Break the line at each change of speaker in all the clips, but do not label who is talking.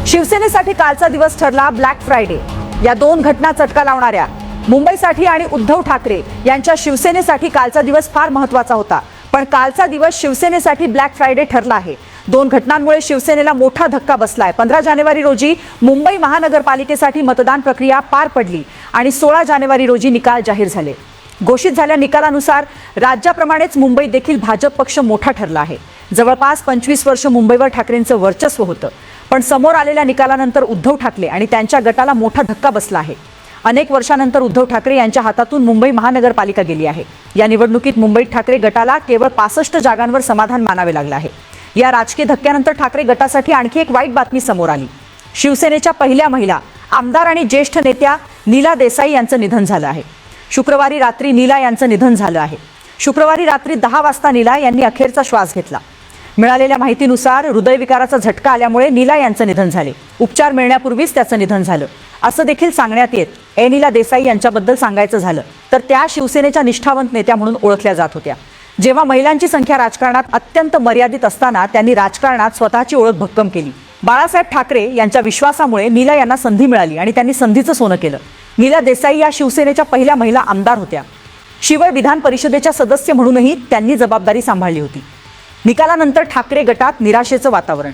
शिवसेनेसाठी कालचा दिवस ठरला ब्लॅक फ्रायडे। या दोन घटना चटका लावणाऱ्या मुंबईसाठी आणि उद्धव ठाकरे यांच्या शिवसेनेसाठी कालचा दिवस फार महत्त्वाचा होता। पण कालचा दिवस शिवसेनेसाठी ब्लॅक फ्रायडे ठरला आहे। दोन घटनांमुळे शिवसेनेला मोठा धक्का बसलाय। 15 जानेवारी रोजी मुंबई महानगरपालिकेसाठी मतदान प्रक्रिया पार पडली आणि 16 जानेवारी रोजी निकाल जाहीर झाले। घोषित झालेल्या निकालानुसार राज्याप्रमाणेच मुंबईत देखील भाजप पक्ष मोठा ठरला आहे। जवळपास 25 वर्ष मुंबईवर ठाकरेंचं वर्चस्व होतं, पण समोर आलेल्या निकालानंतर उद्धव ठाकरे आणि त्यांच्या गटाला मोठा धक्का बसला आहे। अनेक वर्षांनंतर उद्धव ठाकरे यांच्या हातातून मुंबई महानगरपालिका गेली आहे। या निवडणुकीत मुंबईत ठाकरे गटाला केवळ 65 जागांवर समाधान मानावे लागले आहे। या राजकीय धक्क्यानंतर ठाकरे गटासाठी आणखी एक वाईट बातमी समोर आली। शिवसेनेच्या पहिल्या महिला आमदार आणि ज्येष्ठ नेत्या नीला देसाई यांचं निधन झालं आहे। शुक्रवारी रात्री नीला यांचं निधन झालं आहे। शुक्रवारी रात्री 10 वाजता नीला यांनी अखेरचा श्वास घेतला। मिळालेल्या माहितीनुसार हृदयविकाराचा झटका आल्यामुळे नीला यांचं निधन झाले। उपचार मिळण्यापूर्वीच त्याचं निधन झालं असं देखील सांगण्यात येत। नीला देसाई यांच्याबद्दल सांगायचं झालं तर त्या शिवसेनेच्या निष्ठावंत नेत्या म्हणून ओळखल्या जात होत्या। जेव्हा महिलांची संख्या राजकारणात अत्यंत मर्यादित असताना त्यांनी राजकारणात स्वतःची ओळख भक्कम केली। बाळासाहेब ठाकरे यांच्या विश्वासामुळे नीला यांना संधी मिळाली आणि त्यांनी संधीचं सोनं केलं। नीला देसाई या शिवसेनेच्या पहिल्या महिला आमदार होत्या। शिवाय विधान परिषदेच्या सदस्य म्हणूनही त्यांनी जबाबदारी सांभाळली होती। निकालानंतर ठाकरे गटात निराशेचं वातावरण।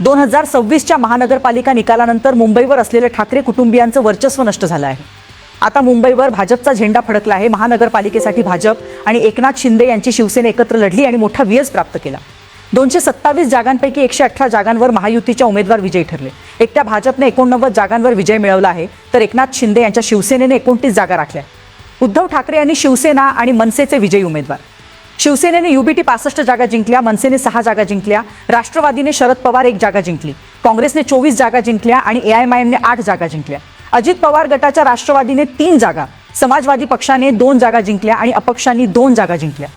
2026च्या महानगरपालिका निकालानंतर मुंबईवर असलेले ठाकरे कुटुंबियांचं वर्चस्व नष्ट झालं आहे। आता मुंबईवर भाजपचा झेंडा फडकला आहे। महानगरपालिकेसाठी भाजप आणि एकनाथ शिंदे यांची शिवसेना एकत्र लढली आणि मोठा विजय प्राप्त केला। 227 जागांपैकी 118 जागांवर महायुतीच्या उमेदवार विजयी ठरले। एकट्या भाजपने 89 जागांवर विजय मिळवला आहे, तर एकनाथ शिंदे यांच्या शिवसेनेने 29 जागा राखल्या। उद्धव ठाकरे यांनी शिवसेना आणि मनसेचे विजयी उमेदवार। शिवसेनेने युबीटी 65 जागा जिंकल्या, मनसेने 6 जागा जिंकल्या, राष्ट्रवादीने शरद पवार 1 जागा जिंकली, काँग्रेसने 24 जागा जिंकल्या आणि एआयएमआयएमने 8 जागा जिंकल्या। अजित पवार गटाच्या राष्ट्रवादीने 3 जागा, समाजवादी पक्षाने 2 जागा जिंकल्या आणि अपक्षांनी 2 जागा जिंकल्या।